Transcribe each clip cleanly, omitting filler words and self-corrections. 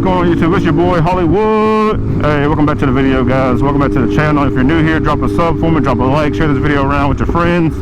What's going on YouTube? It's your boy Hollywood. Hey, welcome back to the video, guys. Welcome back to the channel. If you're new here, drop a sub for me, drop a like, share this video around with your friends.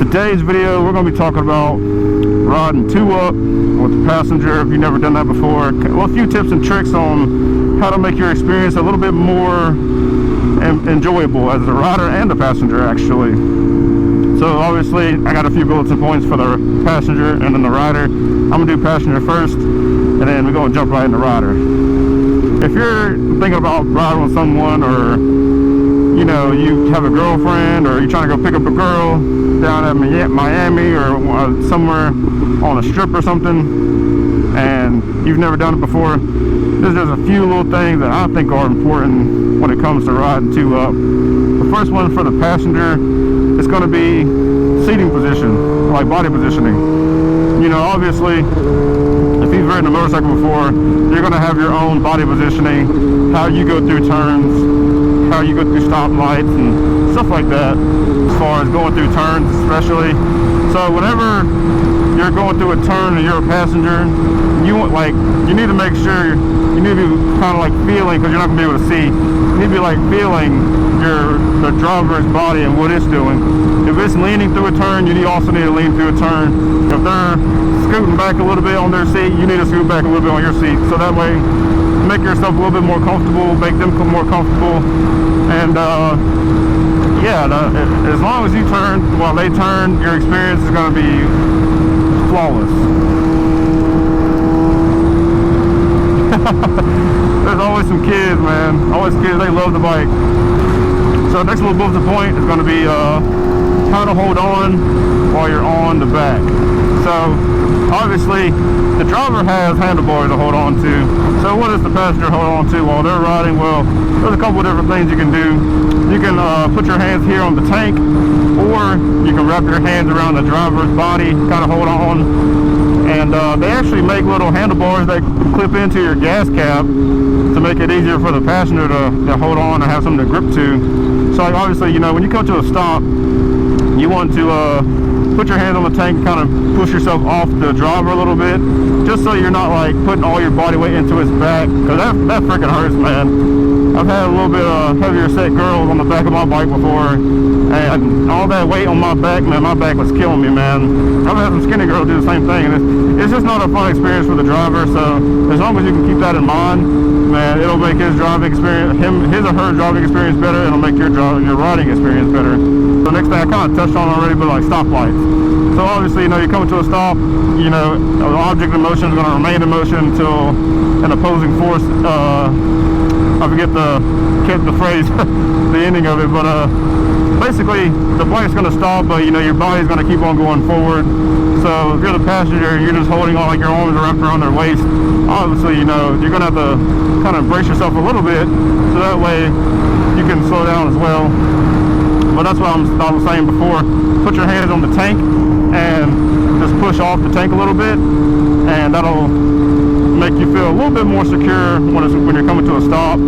Today's video, we're going to be talking about riding two up with the passenger. If you've never done that before, well, a few tips and tricks on how to make your experience a little bit more enjoyable as a rider and the passenger, actually. So obviously I got a few bulletin points for the passenger and then the rider. I'm gonna do passenger first, and then we're gonna jump right into rider. If you're thinking about riding with someone, or you know, you have a girlfriend, or you're trying to go pick up a girl down at Miami or somewhere on a strip or something, and you've never done it before, there's a few little things that I think are important when it comes to riding two up. The first one for the passenger, it's going to be seating position, like body positioning. You know, obviously, if you've ridden a motorcycle before, you're going to have your own body positioning, how you go through turns, how you go through stoplights and stuff like that, as far as going through turns especially. So whenever you're going through a turn and you're a passenger, you need to make sure, you need to be kind of like feeling, because you're not going to be able to see, you need to be like feeling the driver's body and what it's doing. If it's leaning through a turn, you also need to lean through a turn. If they're scooting back a little bit on their seat, you need to scoot back a little bit on your seat. So that way, make yourself a little bit more comfortable, make them more comfortable. And yeah, as long as you turn while they turn, your experience is going to be flawless. There's always some kids, man. Always kids, they love the bike. So next little bulletin point is going to be how to hold on while you're on the back. So obviously the driver has handlebars to hold on to. So what does the passenger hold on to while they're riding? Well, there's a couple of different things you can do. You can put your hands here on the tank, or you can wrap your hands around the driver's body, kind of hold on. And they actually make little handlebars that clip into your gas cap to make it easier for the passenger to hold on and have something to grip to. So like, obviously, you know, when you come to a stop, you want to put your hands on the tank and kind of push yourself off the driver a little bit, just so you're not like putting all your body weight into his back, because that freaking hurts, man. I've had a little bit of heavier set girls on the back of my bike before, and all that weight on my back, man, my back was killing me, man. I've had some skinny girls do the same thing, and it's just not a fun experience for the driver. So as long as you can keep that in mind, man, it'll make his driving experience, his or her driving experience better. It'll make your riding experience better. The next thing I kind of touched on already, but like stoplights. So obviously, you know, you come to a stop, you know, the object in motion is going to remain in motion until an opposing force, I forget the phrase, the ending of it, but basically the bike's going to stop, but you know, your body's going to keep on going forward. So if you're the passenger and you're just holding on, like your arms are wrapped around their waist, obviously, you know, you're going to have to kind of brace yourself a little bit, so that way you can slow down as well. But that's what I was saying before. Put your hands on the tank and just push off the tank a little bit, and that'll make you feel a little bit more secure when you're coming to a stop.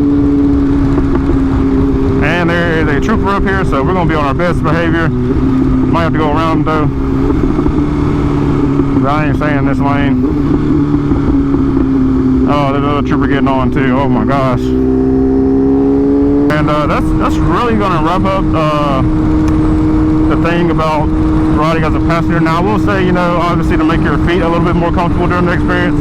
And there is a trooper up here, so we're going to be on our best behavior. Might have to go around though. I ain't saying this lane. Oh, there's another trooper getting on too. Oh my gosh. And that's really going to wrap up the thing about riding as a passenger. Now I will say, you know, obviously to make your feet a little bit more comfortable during the experience,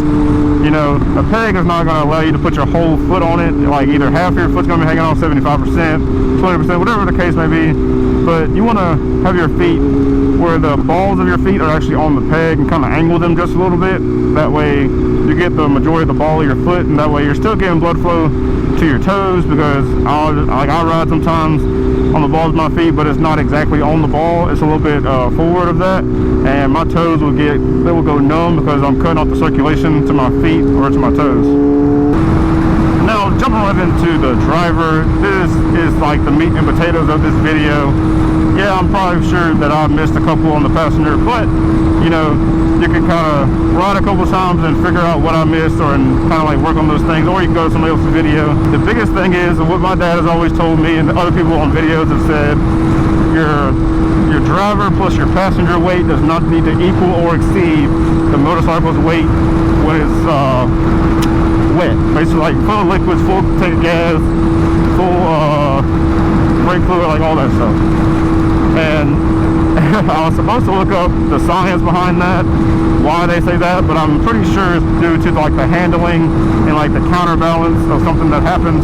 you know, a peg is not going to allow you to put your whole foot on it. Like either half of your foot's going to be hanging on 75%, 20%, whatever the case may be. But you want to have your feet where the balls of your feet are actually on the peg, and kind of angle them just a little bit. That way you get the majority of the ball of your foot, and that way you're still getting blood flow to your toes, because I ride sometimes on the balls of my feet, but it's not exactly on the ball, it's a little bit forward of that, and my toes will go numb because I'm cutting off the circulation to my feet or to my toes. Now jumping right into the driver, this is like the meat and potatoes of this video. Yeah, I'm probably sure that I missed a couple on the passenger, but you know, you can kind of ride a couple times and figure out what I missed, and kind of like work on those things, or you can go to somebody else's video. The biggest thing is, what my dad has always told me, and other people on videos have said, your driver plus your passenger weight does not need to equal or exceed the motorcycle's weight when it's wet, basically like full of liquids, full tank of gas, full brake fluid, like all that stuff. And I was supposed to look up the science behind that, why they say that, but I'm pretty sure it's due to like the handling and like the counterbalance of something that happens.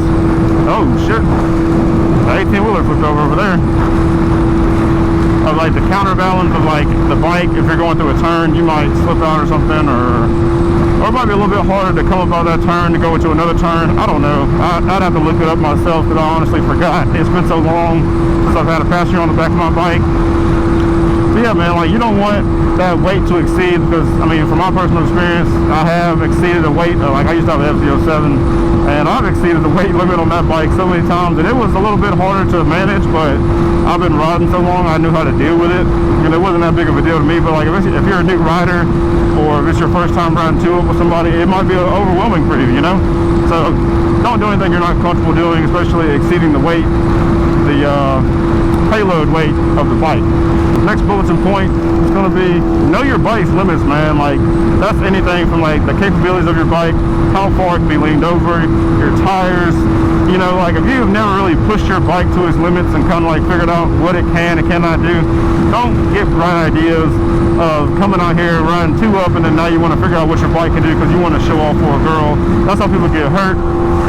Oh shit, the 18-wheeler flipped over there. Of like the counterbalance of like the bike, if you're going through a turn, you might slip out or something, or it might be a little bit harder to come up out of that turn to go into another turn. I don't know. I'd have to look it up myself because I honestly forgot. It's been so long since I've had a passenger on the back of my bike. But yeah, man, like you don't want that weight to exceed, because I mean, from my personal experience, I have exceeded the weight. Like I used to have an FZ07, and I've exceeded the weight limit on that bike so many times, and it was a little bit harder to manage, but I've been riding so long, I knew how to deal with it, and it wasn't that big of a deal to me. But like if you're a new rider, or if it's your first time riding two up with somebody, it might be overwhelming for you, you know? So don't do anything you're not comfortable doing, especially exceeding the weight, the payload weight of the bike. Next bulletin point is going to be know your bike's limits, man. Like that's anything from like the capabilities of your bike, how far it can be leaned over, your tires. You know, like if you've never really pushed your bike to its limits and kind of like figured out what it can and cannot do, don't get bright ideas of coming out here riding two up and then now you want to figure out what your bike can do because you want to show off for a girl. That's how people get hurt,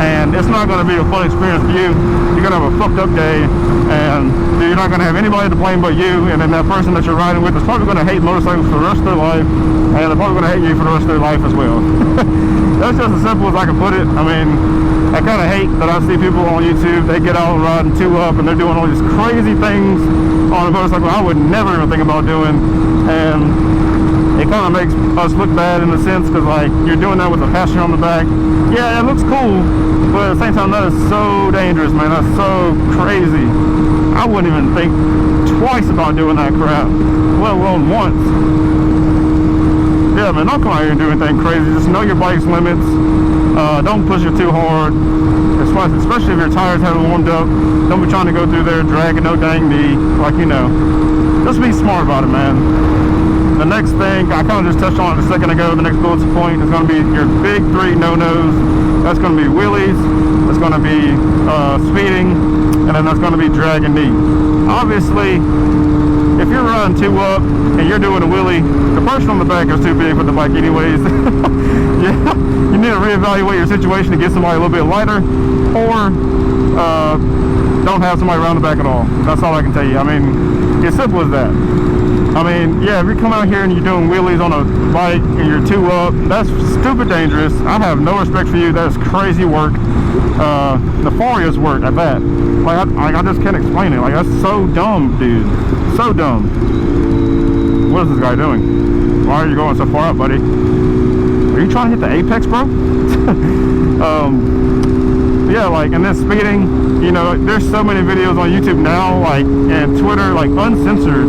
and it's not going to be a fun experience for you. You're going to have a fucked up day, and you're not going to have anybody to blame but you, and then that person that you're riding with is probably going to hate motorcycles for the rest of their life, and they're probably going to hate you for the rest of their life as well. That's just as simple as I can put it. I mean, I kind of hate that I see people on YouTube, they get out riding two up and they're doing all these crazy things on a motorcycle I would never even think about doing, and it kind of makes us look bad in a sense because like you're doing that with a passenger on the back. Yeah, it looks cool, but at the same time that is so dangerous, man. That's so crazy. I wouldn't even think twice about doing that crap, let alone once. Yeah, man, don't come out here and do anything crazy. Just know your bike's limits. Don't push it too hard, especially if your tires haven't warmed up. Don't be trying to go through there dragging no dang knee, like, you know. Just be smart about it, man. The next thing, I kind of just touched on it a second ago, the next bullet point is going to be your big three no-nos. That's going to be wheelies, that's going to be speeding, and then that's going to be dragging knee. Obviously, if you're riding two up and you're doing a wheelie, the person on the back is too big for the bike anyways. Yeah, you need to reevaluate your situation to get somebody a little bit lighter, or don't have somebody around the back at all. That's all I can tell you. I mean, it's simple as that. I mean, yeah, if you come out here and you're doing wheelies on a bike and you're two up, that's stupid dangerous. I have no respect for you. That is crazy work. Nefarious work at that. Like I just can't explain it. Like that's so dumb, dude. So dumb. What is this guy doing? Why are you going so far up, buddy? Are you trying to hit the apex, bro? Yeah, like, and then speeding, you know, there's so many videos on YouTube now, like, and Twitter, like, uncensored,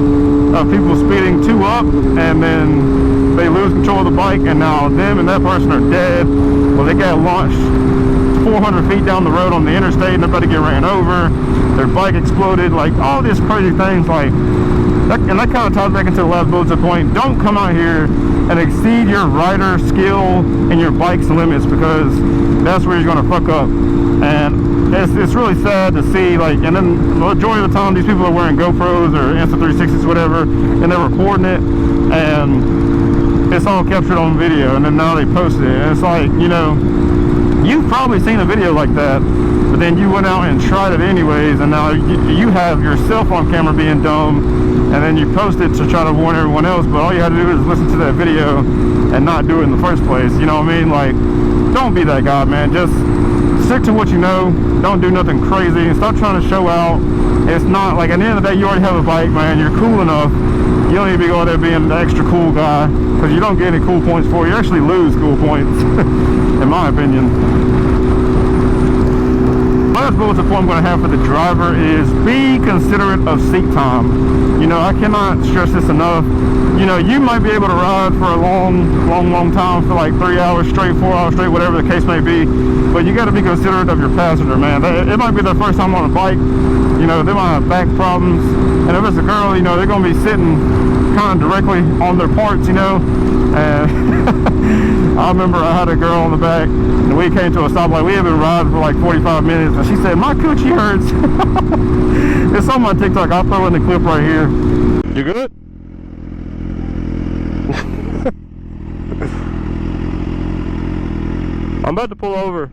of people speeding two up, and then they lose control of the bike, and now them and that person are dead. Well, they got launched 400 feet down the road on the interstate, and they're about to get ran over, their bike exploded, like, all these crazy things, like, and that kind of ties back into the last bulletin point. Don't come out here and exceed your rider skill and your bike's limits, because that's where you're going to fuck up. And it's really sad to see, like, and then the majority of the time these people are wearing GoPros or Insta360s, whatever, and they're recording it, and it's all captured on video, and then now they post it, and it's like, you know, you've probably seen a video like that, but then you went out and tried it anyways, and now you have yourself on camera being dumb, and then you post it to try to warn everyone else, but all you had to do is listen to that video and not do it in the first place. You know what I mean? Like, don't be that guy, man. Just stick to what you know. Don't do nothing crazy, and stop trying to show out. It's not, like, at the end of the day, you already have a bike, man. You're cool enough. You don't need to be going there being the extra cool guy, because you don't get any cool points for it. You actually lose cool points, in my opinion. Last bulletin point I'm going to have for the driver is be considerate of seat time. You know, I cannot stress this enough. You know, you might be able to ride for a long time, for like 3 hours straight, 4 hours straight, whatever the case may be, but you got to be considerate of your passenger, man. It might be their first time on a bike. You know, they might have back problems, and if it's a girl, you know, they're going to be sitting kind of directly on their parts, you know, and I remember I had a girl on the back, and we came to a stoplight. We had been riding for like 45 minutes, and she said, "My coochie hurts." It's on my TikTok. I'll throw in the clip right here. You good? I'm about to pull over.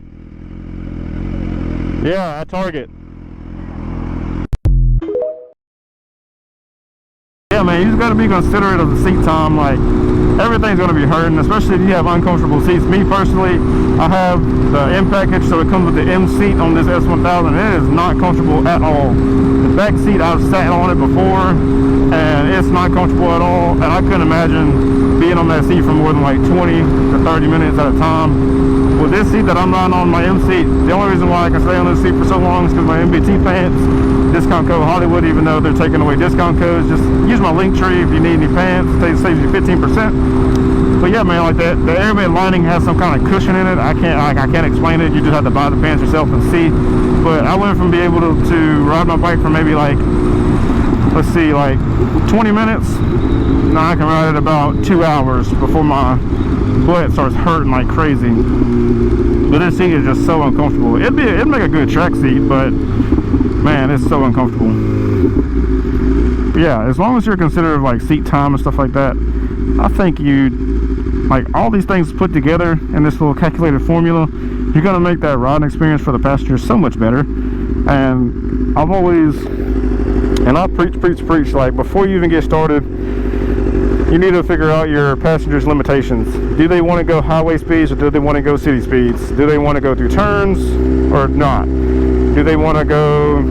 Yeah, at Target. Yeah, man, you just got to be considerate of the seat time. Like, everything's going to be hurting, especially if you have uncomfortable seats. Me personally, I have the M package, so it comes with the M seat on this S1000. It is not comfortable at all. The back seat, I've sat on it before, and it's not comfortable at all. And I couldn't imagine being on that seat for more than like 20 to 30 minutes at a time. With this seat that I'm riding on, my M seat, the only reason why I can stay on this seat for so long is because my MBT pants, discount code Hollywood, even though they're taking away discount codes. Just use my link tree if you need any pants. It saves you 15%. But yeah, man, like that, the airbag lining has some kind of cushion in it. I can't explain it. You just have to buy the pants yourself and see. But I went from being able to ride my bike for maybe like, let's see, like 20 minutes. Now I can ride it about 2 hours before my butt starts hurting like crazy. But this seat is just so uncomfortable. It'd make a good track seat, but man, it's so uncomfortable. But yeah, as long as you're considerate of like seat time and stuff like that, I think like all these things put together in this little calculated formula, you're gonna make that riding experience for the passengers so much better. And I've always, and I preach, like before you even get started, you need to figure out your passengers' limitations. Do they want to go highway speeds, or do they want to go city speeds? Do they want to go through turns or not? Do they want to go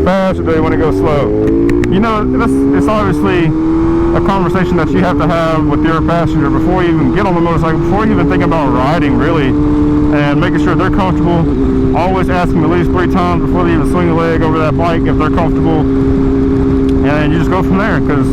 fast, or do they want to go slow? You know, it's obviously a conversation that you have to have with your passenger before you even get on the motorcycle, before you even think about riding, really, and making sure they're comfortable. Always ask them at least 3 times before they even swing a leg over that bike if they're comfortable, and you just go from there. Because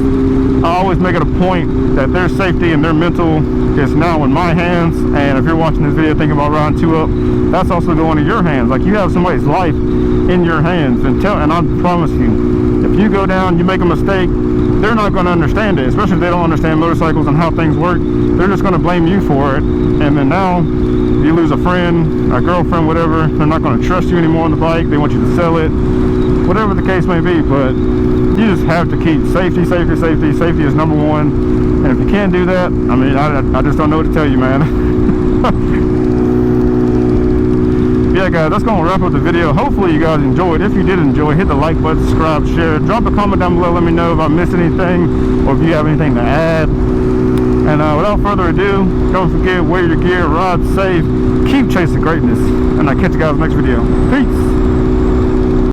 I always make it a point that their safety and their mental is now in my hands. And if you're watching this video thinking about riding 2-up, that's also going in your hands. Like, you have somebody's life in your hands, and I promise you, if you go down, you make a mistake, they're not going to understand it, especially if they don't understand motorcycles and how things work. They're just going to blame you for it, and then now you lose a friend, a girlfriend, whatever. They're not going to trust you anymore on the bike. They want you to sell it, whatever the case may be. But you just have to keep safety is number one. And if you can't do that, I mean, I just don't know what to tell you, man. Yeah, guys, that's going to wrap up the video. Hopefully you guys enjoyed. If you did enjoy, hit the like button, subscribe, share, drop a comment down below. Let me know if I missed anything or if you have anything to add. And without further ado, don't forget, wear your gear, ride safe, keep chasing greatness, and I'll catch you guys next video. Peace.